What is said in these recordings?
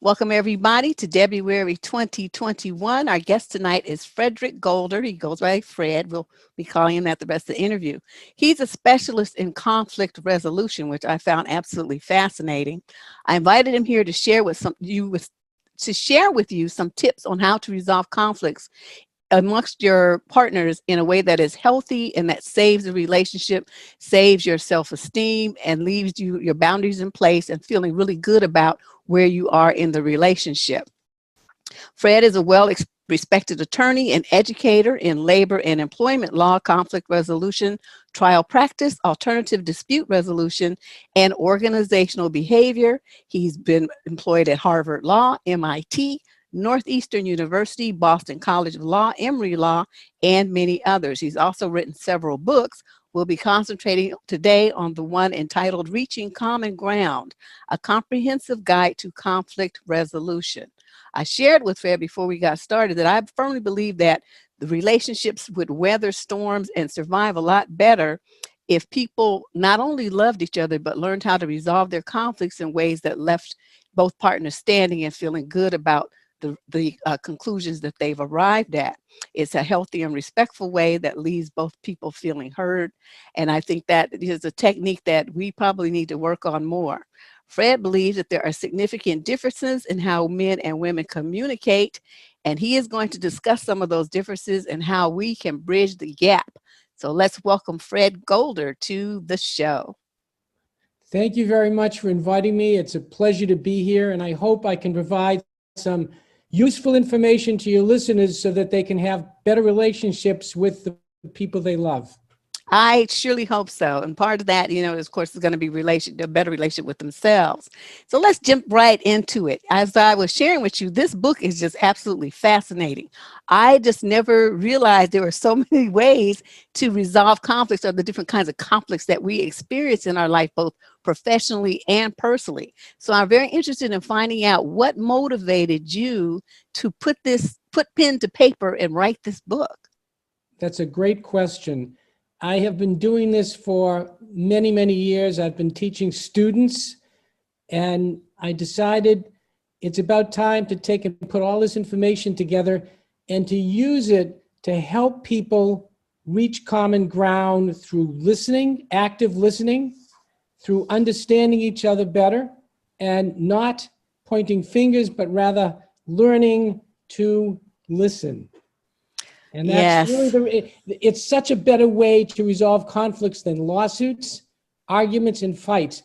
Welcome everybody to Debruary 2021. Our guest tonight is Frederick Golder. He goes by Fred. We'll be calling him that the rest of the interview. He's a specialist in conflict resolution, which I found absolutely fascinating. I invited him here to share with you some tips on how to resolve conflicts amongst your partners in a way that is healthy and that saves the relationship, saves your self-esteem, and leaves your boundaries in place and feeling really good about where you are in the relationship. Fred is a well-respected attorney and educator in labor and employment law, conflict resolution, trial practice, alternative dispute resolution, and organizational behavior. He's been employed at Harvard Law, M.I.T, Northeastern University, Boston College of Law, Emory Law, and many others. He's also written several books. We'll be concentrating today on the one entitled Reaching Common Ground, a comprehensive guide to conflict resolution. I shared with Fred before we got started that I firmly believe that the relationships would weather storms and survive a lot better if people not only loved each other, but learned how to resolve their conflicts in ways that left both partners standing and feeling good about the conclusions that they've arrived at. It's a healthy and respectful way that leaves both people feeling heard. And I think that is a technique that we probably need to work on more. Fred believes that there are significant differences in how men and women communicate, and he is going to discuss some of those differences and how we can bridge the gap. So let's welcome Fred Golder to the show. Thank you very much for inviting me. It's a pleasure to be here, and I hope I can provide some useful information to your listeners so that they can have better relationships with the people they love. I surely hope so. And part of that, of course, is going to be a better relationship with themselves. So let's jump right into it. As I was sharing with you, this book is just absolutely fascinating. I just never realized there were so many ways to resolve conflicts, or the different kinds of conflicts that we experience in our life, both professionally and personally. So I'm very interested in finding out what motivated you to put pen to paper and write this book. That's a great question. I have been doing this for many, many years. I've been teaching students, and I decided it's about time to take and put all this information together and to use it to help people reach common ground through listening, active listening, through understanding each other better, and not pointing fingers, but rather learning to listen. And that's really it's such a better way to resolve conflicts than lawsuits, arguments, and fights.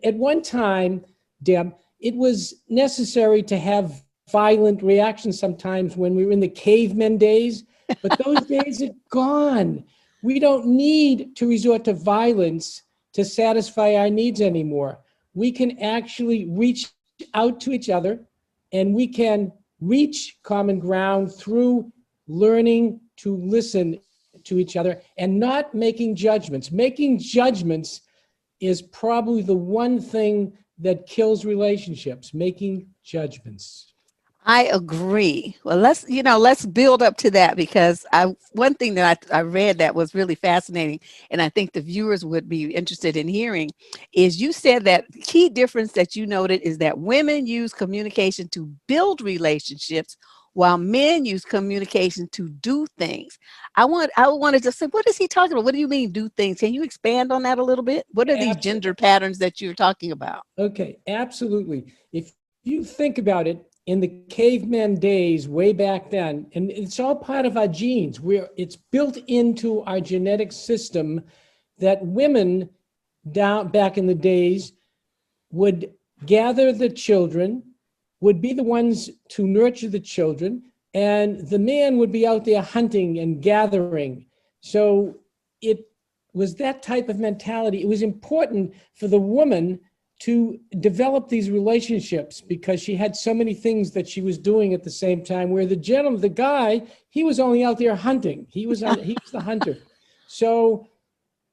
At one time, Deb, it was necessary to have violent reactions sometimes when we were in the cavemen days, but those days are gone. We don't need to resort to violence to satisfy our needs anymore. We can actually reach out to each other, and we can reach common ground through learning to listen to each other and not making judgments. Making judgments is probably the one thing that kills relationships, making judgments. I agree. Well, let's build up to that, because one thing that I read that was really fascinating, and I think the viewers would be interested in hearing, is you said that the key difference that you noted is that women use communication to build relationships, while men use communication to do things. I wanted to say, what is he talking about? What do you mean do things? Can you expand on that a little bit? What are these gender patterns that you're talking about? Okay, absolutely. If you think about it, in the caveman days, way back then, and it's all part of our genes, it's built into our genetic system that women back in the days would gather the children, would be the ones to nurture the children, and the man would be out there hunting and gathering. So it was that type of mentality. It was important for the woman to develop these relationships because she had so many things that she was doing at the same time, where the guy, he was only out there hunting. He was the hunter. So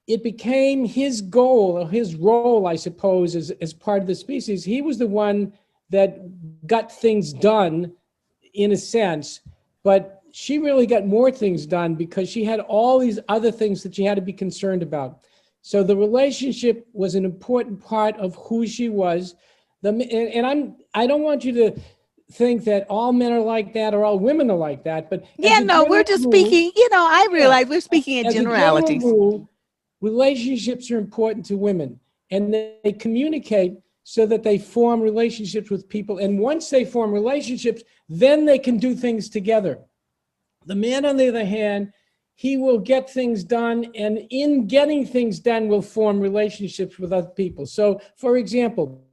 it became his goal, or his role, I suppose, as part of the species. He was the one that got things done, in a sense, but she really got more things done because she had all these other things that she had to be concerned about. So the relationship was an important part of who she was. I don't want you to think that all men are like that or all women are like that, but Yeah, no, we're just speaking, I yeah, realize we're speaking in as a general generalities. rule, relationships are important to women, and they communicate so that they form relationships with people. And once they form relationships, then they can do things together. The man, on the other hand, he will get things done, and in getting things done will form relationships with other people. So, for example,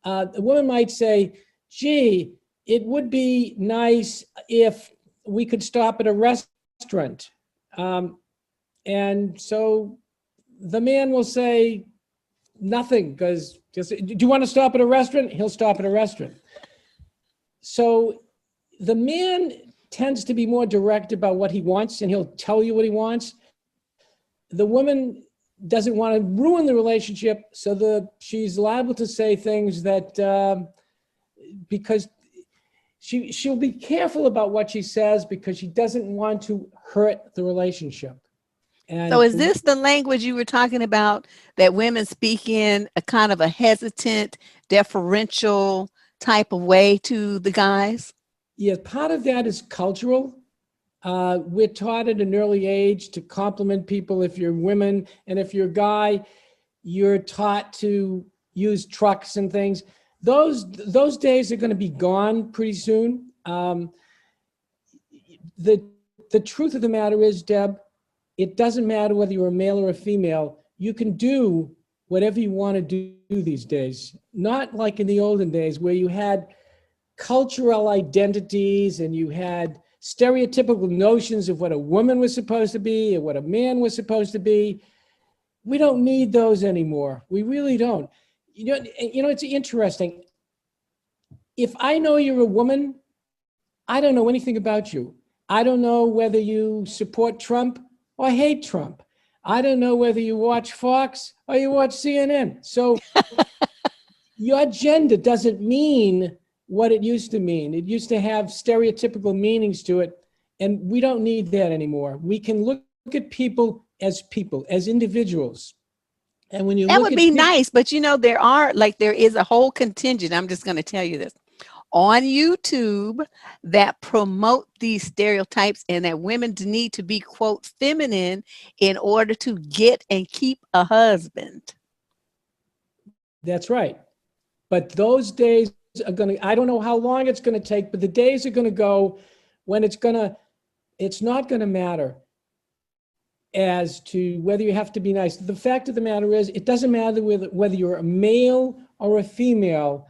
a woman might say, gee, it would be nice if we could stop at a restaurant. And so the man will say nothing, because do you want to stop at a restaurant? He'll stop at a restaurant. So the man tends to be more direct about what he wants, and he'll tell you what he wants. The woman doesn't want to ruin the relationship, so she's liable to say things that because she'll be careful about what she says because she doesn't want to hurt the relationship. And So is this the language you were talking about, that women speak in a kind of a hesitant, deferential type of way to the guys? Yeah, part of that is cultural. We're taught at an early age to compliment people if you're women, and if you're a guy, you're taught to use trucks and things. Those days are going to be gone pretty soon. The truth of the matter is, Deb, it doesn't matter whether you're a male or a female. You can do whatever you want to do these days. Not like in the olden days where you had cultural identities and you had stereotypical notions of what a woman was supposed to be and what a man was supposed to be. We don't need those anymore. We really don't. You know, it's interesting. If I know you're a woman, I don't know anything about you. I don't know whether you support Trump or hate Trump. I don't know whether you watch Fox or you watch CNN. So your gender doesn't mean what it used to mean. It used to have stereotypical meanings to it, and we don't need that anymore. We can look at people, as individuals. And when you That look would at be people, nice, but there is a whole contingent. I'm just going to tell you this on YouTube that promote these stereotypes, and that women need to be, quote, feminine in order to get and keep a husband. that's right. But those days are going to, I don't know how long it's going to take, but the days are going to go when it's not going to matter as to whether you have to be nice. The fact of the matter is, it doesn't matter whether you're a male or a female.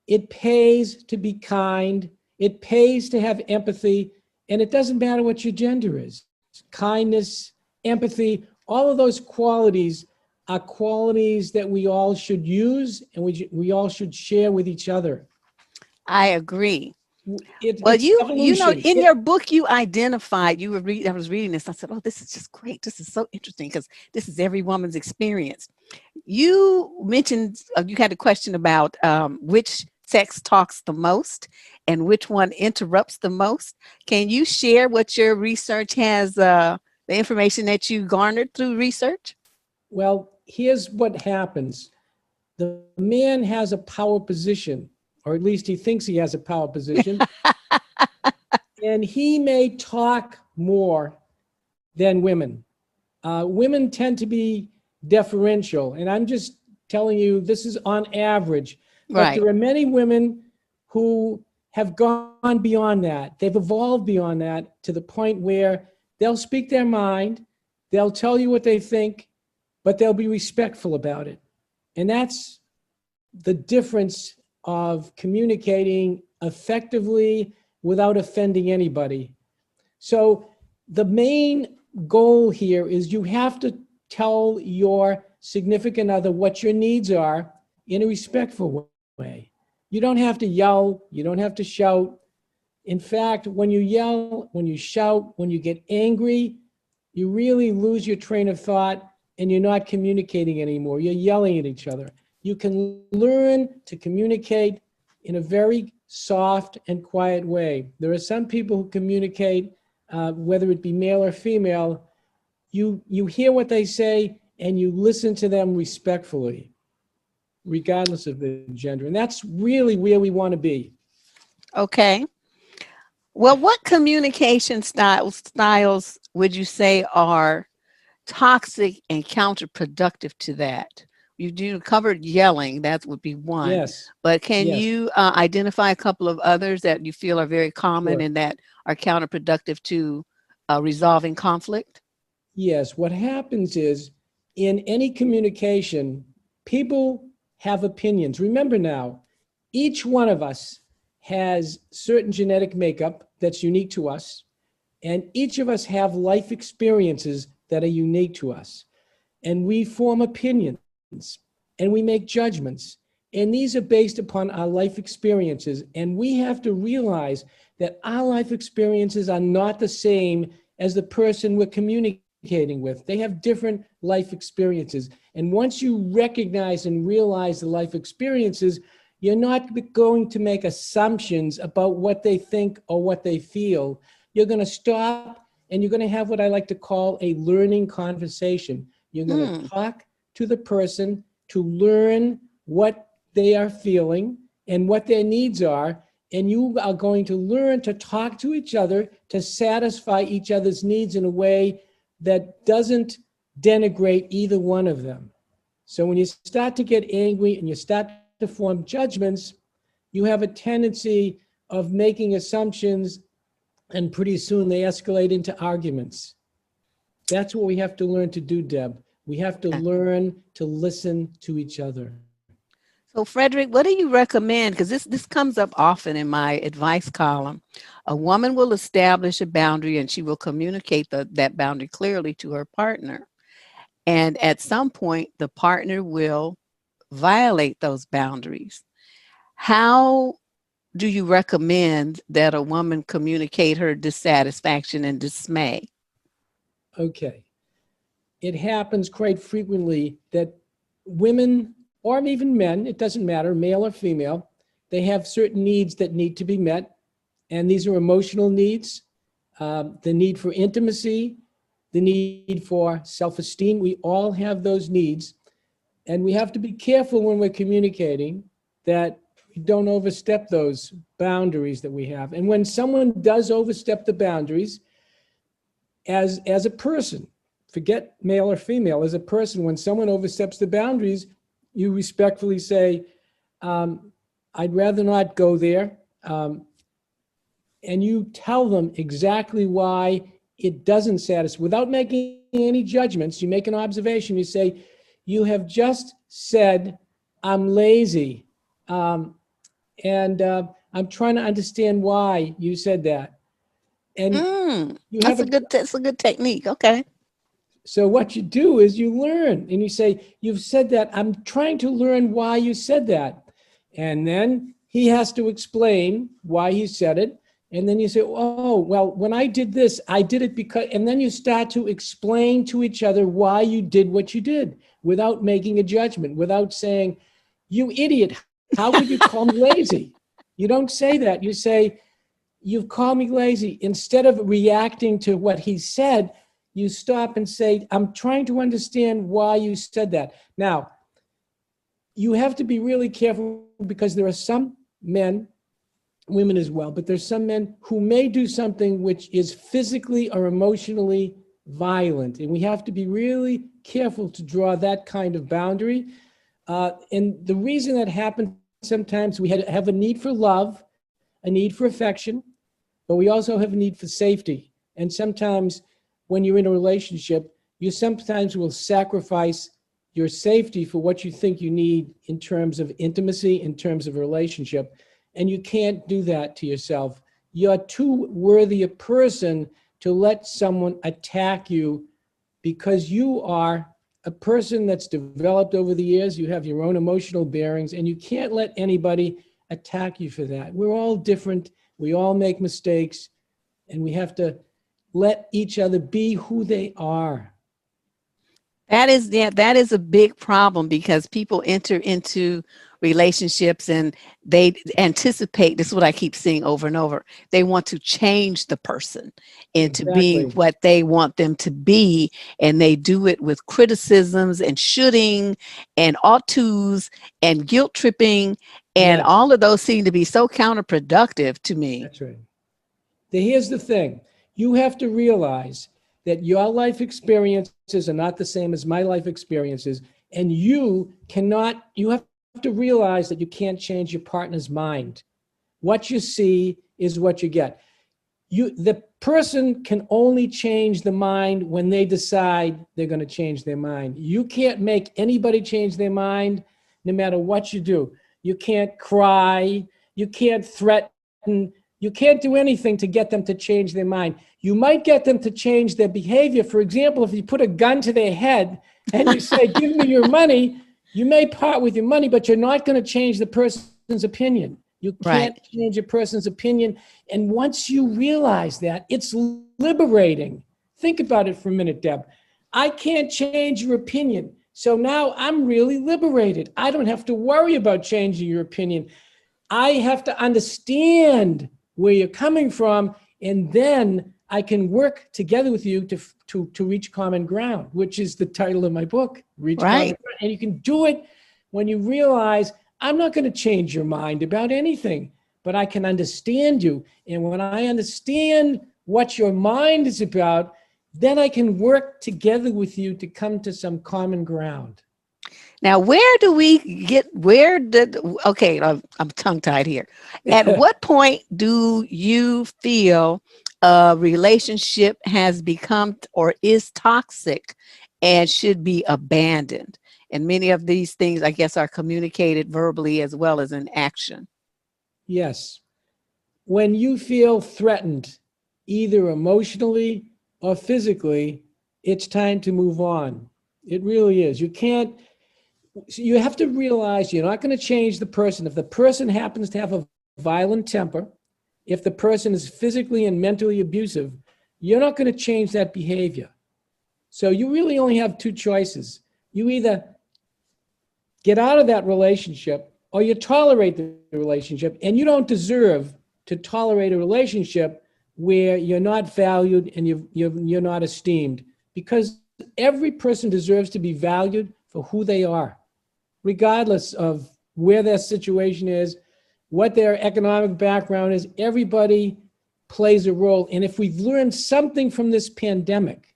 It pays to be kind. It pays to have empathy. And it doesn't matter what your gender is. Kindness, empathy, all of those qualities are qualities that we all should use, and we all should share with each other. I agree. Well, It's evolution. in your book, you identified, I was reading this. I said, oh, this is just great. This is so interesting because this is every woman's experience. You mentioned, you had a question about which sex talks the most and which one interrupts the most. Can you share what your research has, the information that you garnered through research? Well, here's what happens. The man has a power position, or at least he thinks he has a power position. And he may talk more than women. Women tend to be deferential. And I'm just telling you, this is on average. But Right. there are many women who have gone beyond that. They've evolved beyond that to the point where they'll speak their mind, they'll tell you what they think, but they'll be respectful about it. And that's the difference of communicating effectively without offending anybody. So the main goal here is you have to tell your significant other what your needs are in a respectful way. You don't have to yell, you don't have to shout. In fact, when you yell, when you shout, when you get angry, you really lose your train of thought and you're not communicating anymore. You're yelling at each other. You can learn to communicate in a very soft and quiet way. There are some people who communicate, whether it be male or female, you hear what they say and you listen to them respectfully. regardless of the gender. And that's really where we want to be. Okay. Well, what communication styles would you say are toxic and counterproductive to that? You do covered yelling, that would be one, Yes, but can yes, you identify a couple of others that you feel are very common sure. and that are counterproductive to resolving conflict? Yes, what happens is in any communication, people have opinions. Remember now, each one of us has certain genetic makeup that's unique to us, and each of us have life experiences that are unique to us. And we form opinions and we make judgments. And these are based upon our life experiences. And we have to realize that our life experiences are not the same as the person we're communicating with. They have different life experiences. And once you recognize and realize the life experiences, you're not going to make assumptions about what they think or what they feel. You're going to stop and you're going to have what I like to call a learning conversation. You're going to Hmm. talk to the person to learn what they are feeling and what their needs are. And you are going to learn to talk to each other to satisfy each other's needs in a way that doesn't denigrate either one of them. So when you start to get angry and you start to form judgments, you have a tendency of making assumptions, and pretty soon they escalate into arguments. That's what we have to learn to do, Deb. We have to learn to listen to each other. So, Frederick, what do you recommend? Because this comes up often in my advice column. A woman will establish a boundary and she will communicate that boundary clearly to her partner. And at some point, the partner will violate those boundaries. How do you recommend that a woman communicate her dissatisfaction and dismay? Okay. It happens quite frequently that women, or even men, it doesn't matter, male or female, they have certain needs that need to be met. And these are emotional needs, the need for intimacy, the need for self-esteem. We all have those needs. And we have to be careful when we're communicating that we don't overstep those boundaries that we have. And when someone does overstep the boundaries, as a person, forget male or female, as a person, when someone oversteps the boundaries, you respectfully say, I'd rather not go there. And you tell them exactly why it doesn't satisfy, without making any judgments. You make an observation. You say, you have just said, I'm lazy. And I'm trying to understand why you said that. And you have That's a good technique. Okay. so what you do is you learn and you say, you've said that. I'm trying to learn why you said that. And then he has to explain why he said it. And then you say, oh, well, when I did this, I did it because, and then you start to explain to each other why you did what you did without making a judgment, without saying, you idiot, how could you call me lazy? You don't say that. You say, you've called me lazy. Instead of reacting to what he said, you stop and say, I'm trying to understand why you said that. Now, you have to be really careful because there are some men, women as well, but there's some men who may do something which is physically or emotionally violent. And we have to be really careful to draw that kind of boundary. And the reason that happens sometimes, we have a need for love, a need for affection, but we also have a need for safety. And sometimes when you're in a relationship, you sometimes will sacrifice your safety for what you think you need in terms of intimacy, in terms of a relationship. And you can't do that to yourself. You're too worthy a person to let someone attack you because you are a person that's developed over the years. You have your own emotional bearings, and you can't let anybody attack you for that. We're all different. We all make mistakes, and we have to let each other be who they are. That is, yeah, that is a big problem because people enter into relationships and they anticipate, this is what I keep seeing over and over. They want to change the person into being Exactly. what they want them to be. And they do it with criticisms and shoulding and ought tos and guilt tripping. And Yes, all of those seem to be so counterproductive to me. that's right. Here's the thing. You have to realize that your life experiences are not the same as my life experiences. And you have to realize that you can't change your partner's mind. What you see is what you get. The person can only change the mind when they decide they're going to change their mind. You can't make anybody change their mind no matter what you do. You can't cry. You can't threaten. You can't do anything to get them to change their mind. You might get them to change their behavior. For example, if you put a gun to their head and you say, give me your money, you may part with your money, but you're not going to change the person's opinion. You Right. can't change a person's opinion. And once you realize that, it's liberating. Think about it for a minute, Deb. I can't change your opinion. So now I'm really liberated. I don't have to worry about changing your opinion. I have to understand where you're coming from, and then I can work together with you to reach common ground, which is the title of my book, Reach Common Right. Ground. And you can do it when you realize I'm not going to change your mind about anything, but I can understand you. And when I understand what your mind is about, then I can work together with you to come to some common ground. Now, okay, I'm tongue tied here. At what point do you feel a relationship has become or is toxic and should be abandoned? And many of these things, I guess, are communicated verbally as well as in action. Yes. When you feel threatened, either emotionally or physically, it's time to move on. It really is. You have to realize you're not going to change the person. If the person happens to have a violent temper, if the person is physically and mentally abusive, you're not going to change that behavior. So you really only have two choices. You either get out of that relationship or you tolerate the relationship, and you don't deserve to tolerate a relationship where you're not valued and you're not esteemed, because every person deserves to be valued for who they are, regardless of where their situation is, what their economic background is. Everybody plays a role. And if we've learned something from this pandemic,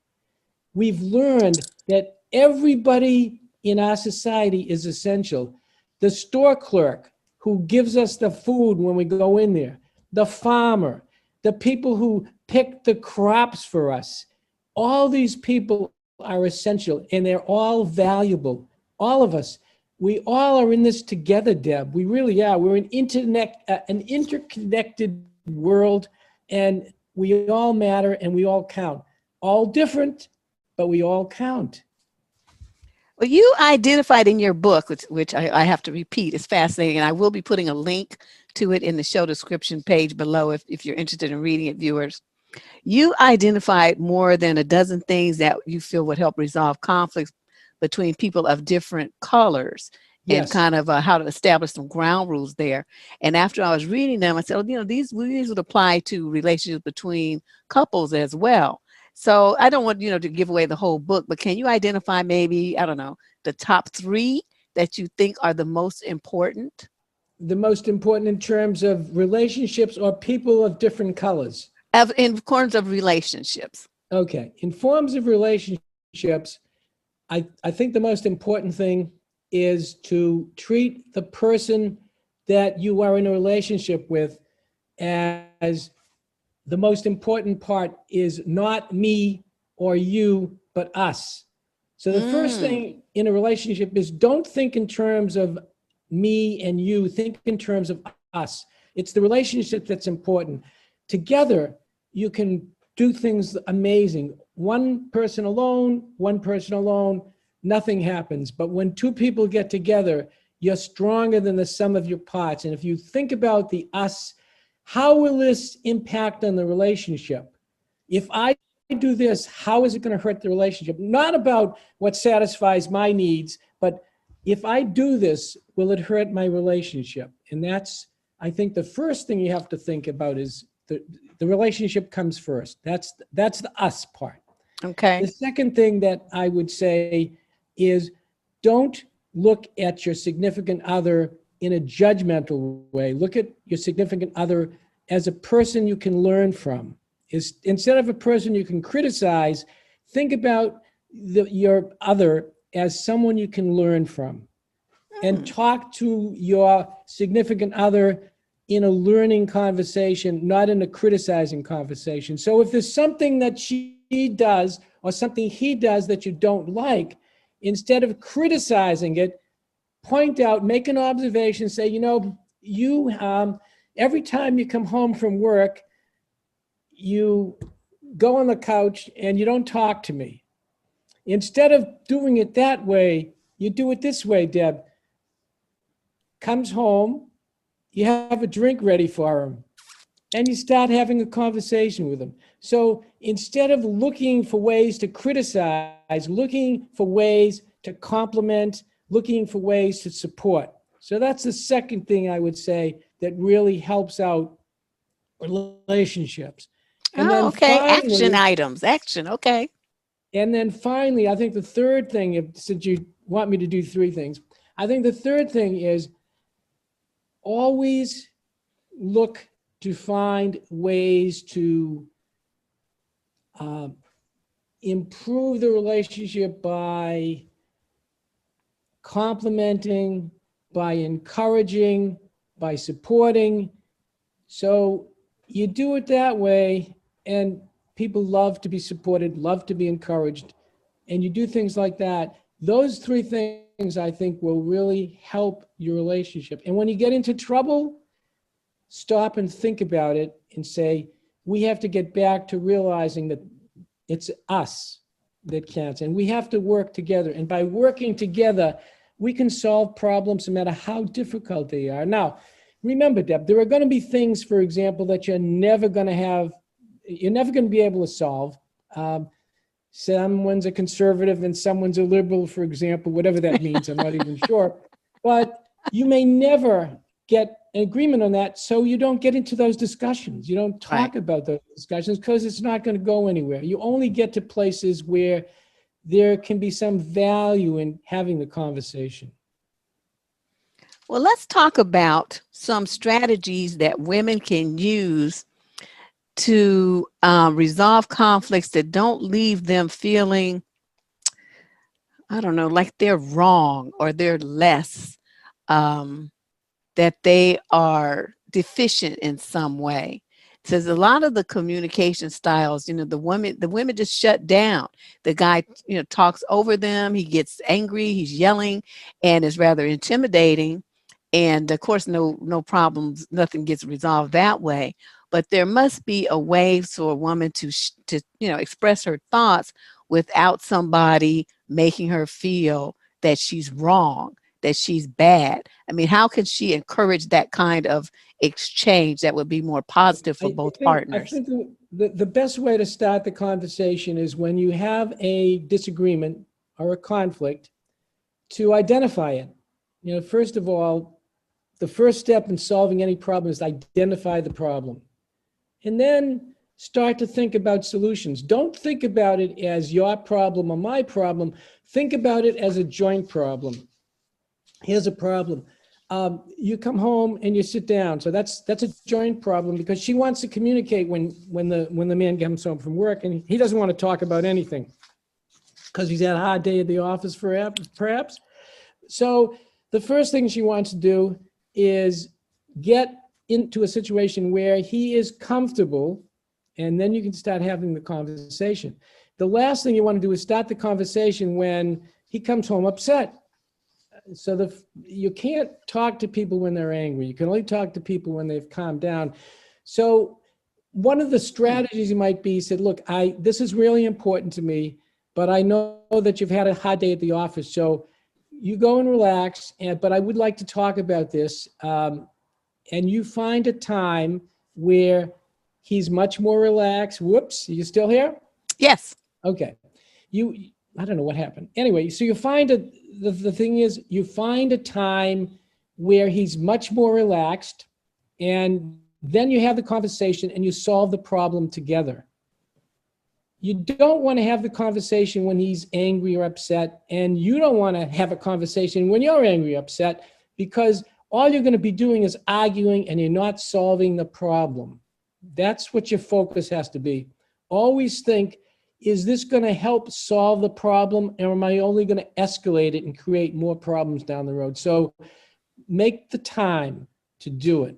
we've learned that everybody in our society is essential. The store clerk who gives us the food when we go in there, the farmer, the people who pick the crops for us, all these people are essential and they're all valuable. All of us, we all are in this together, Deb. We really are. We're an interconnected world, and we all matter and we all count. All different, but we all count. Well, you identified in your book, which I have to repeat, is fascinating, and I will be putting a link to it in the show description page below if you're interested in reading it, viewers. You identified more than a dozen things that you feel would help resolve conflicts between people of different colors and Yes. kind of how to establish some ground rules there. And after I was reading them, I said, oh, these would apply to relationships between couples as well. So I don't want, to give away the whole book, but can you identify maybe, I don't know, the top three that you think are the most important? The most important in terms of relationships or people of different colors? In terms of relationships. Okay. In forms of relationships, I think the most important thing is to treat the person that you are in a relationship with as the most important part is not me or you, but us. So the first Mm, thing in a relationship is don't think in terms of me and you, think in terms of us. It's the relationship that's important. Together, you can do things amazing. One person alone, nothing happens. But when two people get together, you're stronger than the sum of your parts. And if you think about the us, how will this impact on the relationship? If I do this, how is it going to hurt the relationship? Not about what satisfies my needs, but if I do this, will it hurt my relationship? And that's, I think the first thing you have to think about is the relationship comes first. That's the us part. Okay. The second thing that I would say is don't look at your significant other in a judgmental way. Look at your significant other as a person you can learn from. Instead of a person you can criticize, think about your other as someone you can learn from. And talk to your significant other in a learning conversation, not in a criticizing conversation. So if there's something that she does or something he does that you don't like, instead of criticizing it, point out, make an observation, say, you every time you come home from work, you go on the couch and you don't talk to me. Instead of doing it that way, you do it this way, Deb. Comes home, you have a drink ready for him, and you start having a conversation with him. So instead of looking for ways to criticize, looking for ways to compliment, looking for ways to support. So that's the second thing I would say that really helps out relationships. And then okay. finally, Action items. Action. Okay. And then finally, I think the third thing, since you want me to do three things, I think the third thing is always look to find ways to improve the relationship by complimenting, by encouraging, by supporting. So you do it that way, and people love to be supported, love to be encouraged, and you do things like that. Those three things I think will really help your relationship. And when you get into trouble, stop and think about it and say, we have to get back to realizing that it's us that counts, and we have to work together. And by working together, we can solve problems no matter how difficult they are. Now, remember, Deb, there are going to be things, for example, that you're never going to be able to solve. Someone's a conservative and someone's a liberal, for example, whatever that means, I'm not even sure. But you may never get an agreement on that, so you don't get into those discussions. You don't talk about those discussions because it's not going to go anywhere. You only get to places where there can be some value in having the conversation. Well, let's talk about some strategies that women can use to resolve conflicts that don't leave them feeling, I don't know, like they're wrong or they're less, that they are deficient in some way. It says a lot of the communication styles, the women just shut down. The guy, talks over them. He gets angry. He's yelling and is rather intimidating. And of course, no problems, nothing gets resolved that way. But there must be a way for a woman to express her thoughts without somebody making her feel that she's wrong, that she's bad. I mean, how can she encourage that kind of exchange that would be more positive for both partners? I think the best way to start the conversation is when you have a disagreement or a conflict, to identify it. First of all, the first step in solving any problem is identify the problem. And then start to think about solutions. Don't think about it as your problem or my problem. Think about it as a joint problem. Here's a problem. You come home and you sit down. So that's a joint problem because she wants to communicate when the man comes home from work, and he doesn't want to talk about anything because he's had a hard day at the office perhaps. So the first thing she wants to do is get into a situation where he is comfortable, and then you can start having the conversation. The last thing you want to do is start the conversation when he comes home upset. So you can't talk to people when they're angry. You can only talk to people when they've calmed down. So one of the strategies might be said, look, this is really important to me, but I know that you've had a hard day at the office. So you go and relax, but I would like to talk about this. And you find a time where he's much more relaxed. Whoops, are you still here? Yes. Okay. I don't know what happened. Anyway, so you find the thing is, you find a time where he's much more relaxed, and then you have the conversation and you solve the problem together. You don't want to have the conversation when he's angry or upset, and you don't want to have a conversation when you're angry or upset, because all you're going to be doing is arguing and you're not solving the problem. That's what your focus has to be. Always think, is this going to help solve the problem, or am I only going to escalate it and create more problems down the road? So make the time to do it,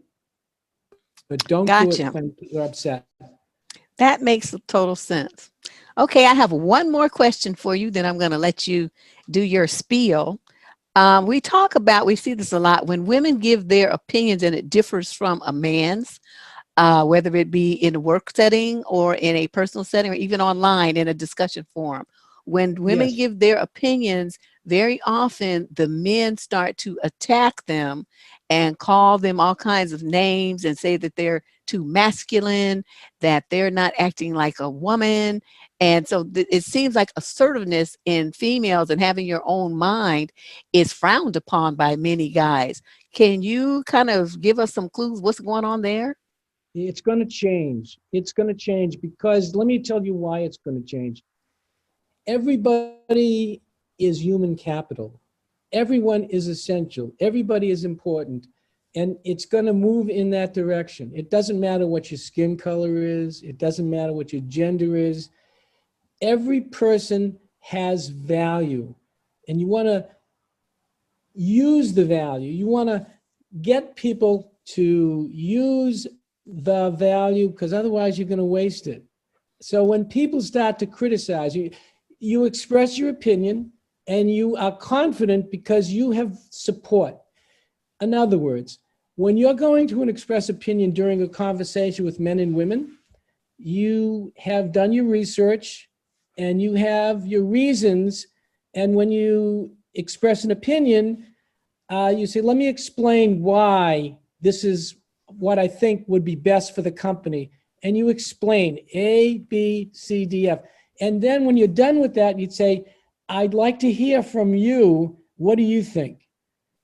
but don't do it Gotcha. when you're upset. That makes total sense. Okay, I have one more question for you, then I'm going to let you do your spiel. We see this a lot when women give their opinions and it differs from a man's, whether it be in a work setting or in a personal setting or even online in a discussion forum. When women Yes. give their opinions, very often the men start to attack them and call them all kinds of names and say that they're too masculine, that they're not acting like a woman. And so it seems like assertiveness in females and having your own mind is frowned upon by many guys. Can you kind of give us some clues what's going on there? It's going to change. It's going to change because let me tell you why it's going to change. Everybody is human capital. Everyone is essential. Everybody is important. And it's going to move in that direction. It doesn't matter what your skin color is. It doesn't matter what your gender is. Every person has value. And you want to use the value. You want to get people to use the value, because otherwise you're going to waste it. So when people start to criticize you, you express your opinion and you are confident because you have support. In other words, when you're going to express opinion during a conversation with men and women, you have done your research and you have your reasons. And when you express an opinion, you say, let me explain why this is what I think would be best for the company. And you explain A, B, C, D, F. And then when you're done with that, you'd say, I'd like to hear from you. What do you think?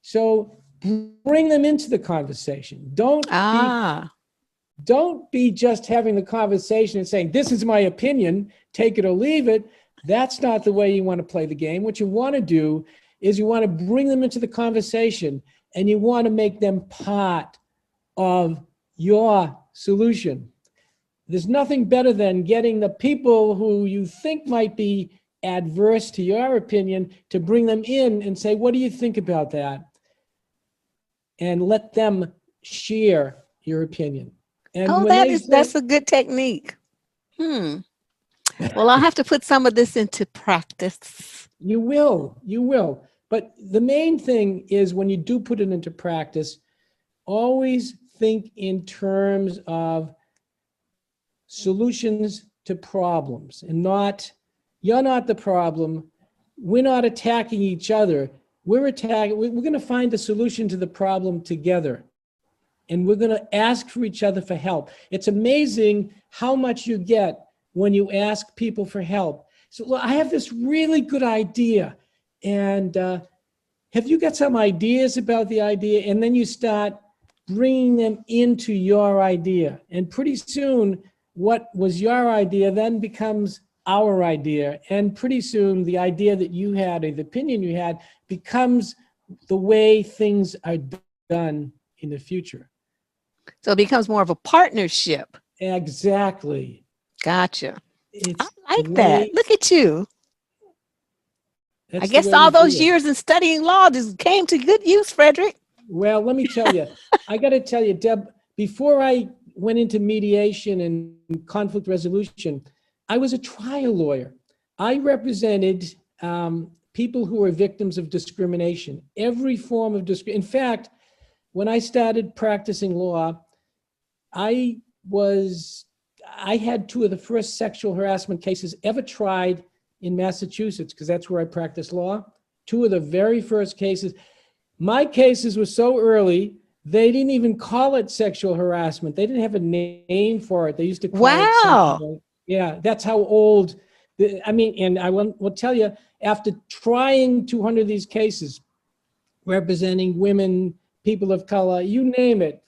So bring them into the conversation. Don't be just having the conversation and saying, this is my opinion, take it or leave it. That's not the way you want to play the game. What you want to do is you want to bring them into the conversation and you want to make them part of your solution. There's nothing better than getting the people who you think might be adverse to your opinion to bring them in and say, what do you think about that? And let them share your opinion. And Oh, when that's a good technique. Well, I'll have to put some of this into practice. You will. But the main thing is when you do put it into practice, always think in terms of solutions to problems and you're not the problem. We're not attacking each other. We're going to find a solution to the problem together. And we're going to ask for each other for help. It's amazing how much you get when you ask people for help. So look, I have this really good idea. And have you got some ideas about the idea? And then you start bringing them into your idea. And pretty soon, what was your idea then becomes our idea. And pretty soon, the idea that you had or the opinion you had becomes the way things are done in the future. So it becomes more of a partnership. Exactly. Gotcha. It's I like that. Look at you. I guess all those years in studying law just came to good use, Frederick. Well, let me tell you, I got to tell you, Deb, before I went into mediation and conflict resolution, I was a trial lawyer. I represented people who were victims of discrimination, every form of discrimination. In fact, when I started practicing law, I had two of the first sexual harassment cases ever tried in Massachusetts, because that's where I practiced law. Two of the very first cases. My cases were so early, they didn't even call it sexual harassment. They didn't have a name for it. They used to call it something. Yeah, that's how old. I mean, and I will tell you, after trying 200 of these cases, representing women, people of color, you name it,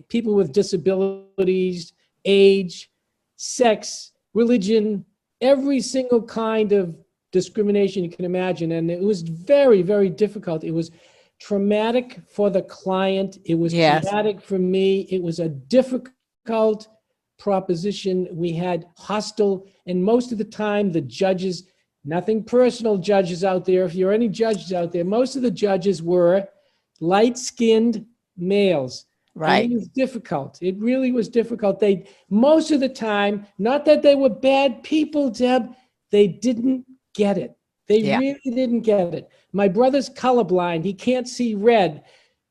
people with disabilities, age, sex, religion, every single kind of discrimination you can imagine. And it was very, very difficult. It was traumatic for the client. It was Yes. traumatic for me. It was a difficult proposition. We had hostile, and most of the time the judges, nothing personal, judges out there, if you're any judges out there, most of the judges were light-skinned males. And it Right. was difficult. It really was difficult. They, most of the time, not that they were bad people, Deb, they didn't get it. They Yeah. really didn't get it. My brother's colorblind. He can't see red.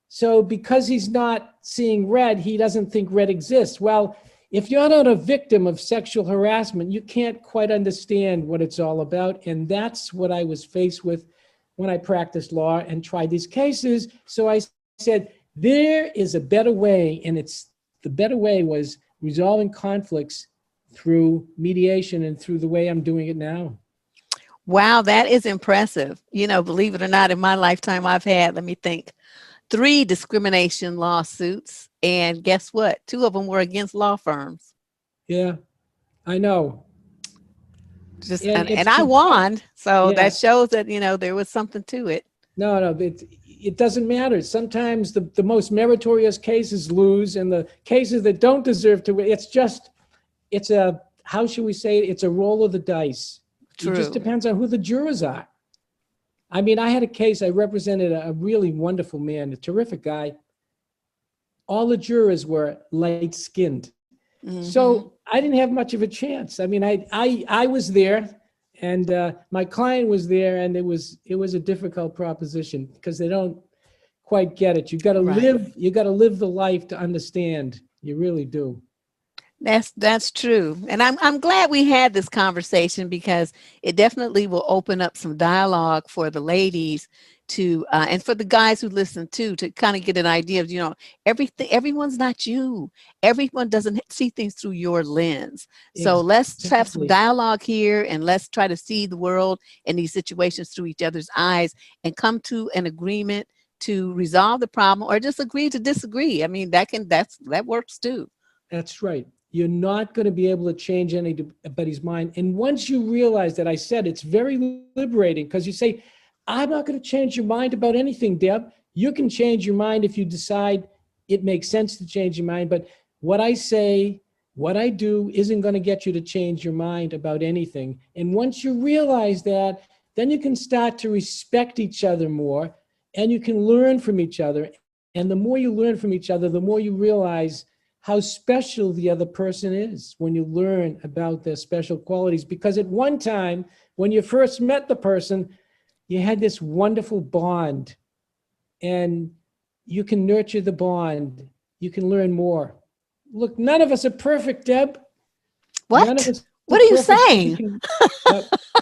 So because he's not seeing red, he doesn't think red exists. Well, if you're not a victim of sexual harassment, you can't quite understand what it's all about. And that's what I was faced with when I practiced law and tried these cases. So I said, there is a better way. And the better way was resolving conflicts through mediation and through the way I'm doing it now. Wow, that is impressive. You know, believe it or not, in my lifetime, I've had, let me think, 3 discrimination lawsuits. And guess what? 2 of them were against law firms. Yeah, I know. Just And it's and I won. So yeah. that shows that, you know, there was something to it. No, it doesn't matter. Sometimes the most meritorious cases lose, and the cases that don't deserve to win, it's a, how should we say it? It's a roll of the dice. It just True. depends on who the jurors are. I mean, I had a case, I represented a really wonderful man, a terrific guy. All the jurors were light-skinned. Hmm. So I didn't have much of a chance. I mean, I was there, and my client was there, and it was a difficult proposition because they don't quite get it. You got to Right. live the life to understand. You really do. That's true. And I'm glad we had this conversation because it definitely will open up some dialogue for the ladies to and for the guys who listen too, to kind of get an idea of, you know, everyone's not you. Everyone doesn't see things through your lens. So let's have some Exactly. dialogue here and let's try to see the world and these situations through each other's eyes and come to an agreement to resolve the problem or just agree to disagree. I mean, that works too. That's right. You're not going to be able to change anybody's mind. And once you realize that, I said, it's very liberating because you say, I'm not going to change your mind about anything, Deb. You can change your mind if you decide it makes sense to change your mind. But what I say, what I do isn't going to get you to change your mind about anything. And once you realize that, then you can start to respect each other more and you can learn from each other. And the more you learn from each other, the more you realize how special the other person is when you learn about their special qualities. Because at one time, when you first met the person, you had this wonderful bond, and you can nurture the bond. You can learn more. Look, none of us are perfect, Deb. None of What? us are What are you perfect, saying?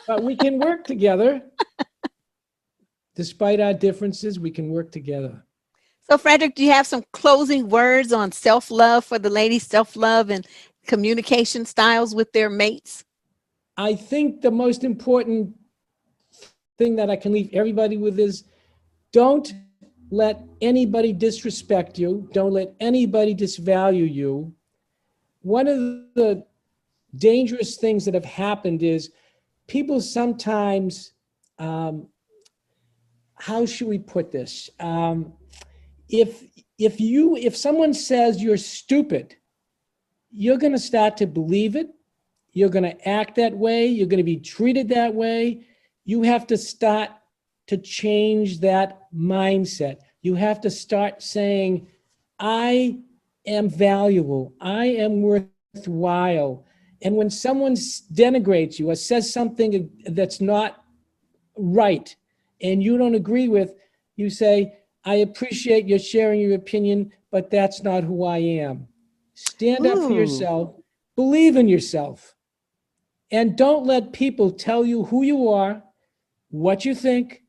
but we can work together. Despite our differences, we can work together. So, Frederick, do you have some closing words on self-love for the ladies, self-love and communication styles with their mates? I think the most important thing that I can leave everybody with is don't let anybody disrespect you. Don't let anybody disvalue you. One of the dangerous things that have happened is people sometimes, how should we put this? If someone says you're stupid, you're going to start to believe it. You're going to act that way. You're going to be treated that way. You have to start to change that mindset. You have to start saying, I am valuable. I am worthwhile. And when someone denigrates you or says something that's not right and you don't agree with, you say, I appreciate you sharing your opinion, but that's not who I am. Stand up for Ooh, yourself, believe in yourself, and don't let people tell you who you are, what you think,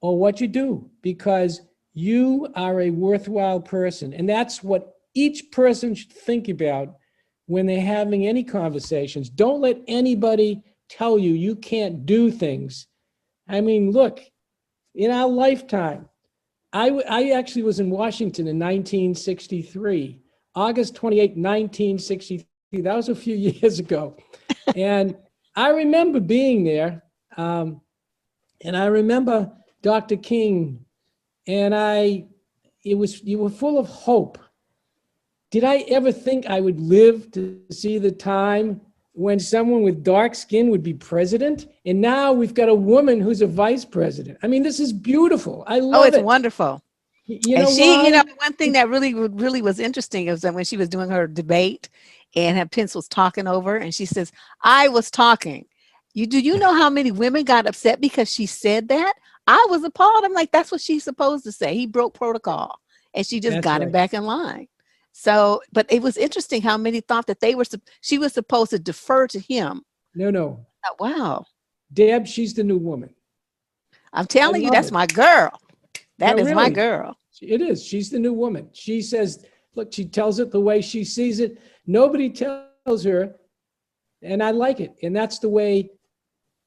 or what you do, because you are a worthwhile person. And that's what each person should think about when they're having any conversations. Don't let anybody tell you you can't do things. I mean, look, in our lifetime, I actually was in Washington in 1963, August 28, 1963. That was a few years ago. And I remember being there. And I remember Dr. King, and you were full of hope. Did I ever think I would live to see the time when someone with dark skin would be president? And now we've got a woman who's a vice president. I mean, this is beautiful. I love it. Oh, it's wonderful. You And know she, why? one thing that really was interesting is that when she was doing her debate and her Pence was talking over, and she says, I was talking. Do you know how many women got upset because she said that? I was appalled. I'm like, that's what she's supposed to say. He broke protocol, and she just That's got him right. back in line. So, but it was interesting how many thought that she was supposed to defer to him. No. Oh, wow. Deb, she's the new woman. I'm telling you, love that's it. my girl. That No, is my really. girl. It is. She's the new woman. She says, look, she tells it the way she sees it. Nobody tells her, and I like it. And that's the way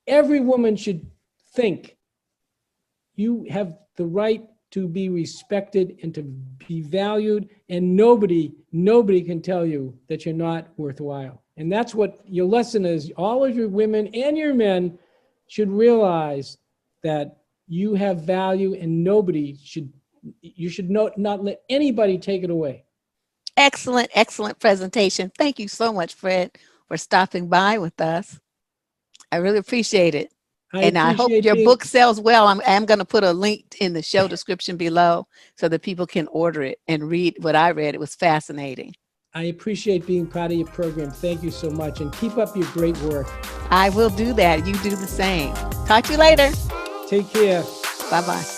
every woman should think. You have the right to be respected and to be valued, and nobody can tell you that you're not worthwhile. And that's what your lesson is. All of your women and your men should realize that you have value, and you should not let anybody take it away. Excellent, excellent presentation. Thank you so much, Fred, for stopping by with us. I really appreciate it. I hope your book sells well. I'm going to put a link in the show description below so that people can order it and read what I read. It was fascinating. I appreciate being part of your program. Thank you so much, and keep up your great work. I will do that. You do the same. Talk to you later. Take care. Bye-bye.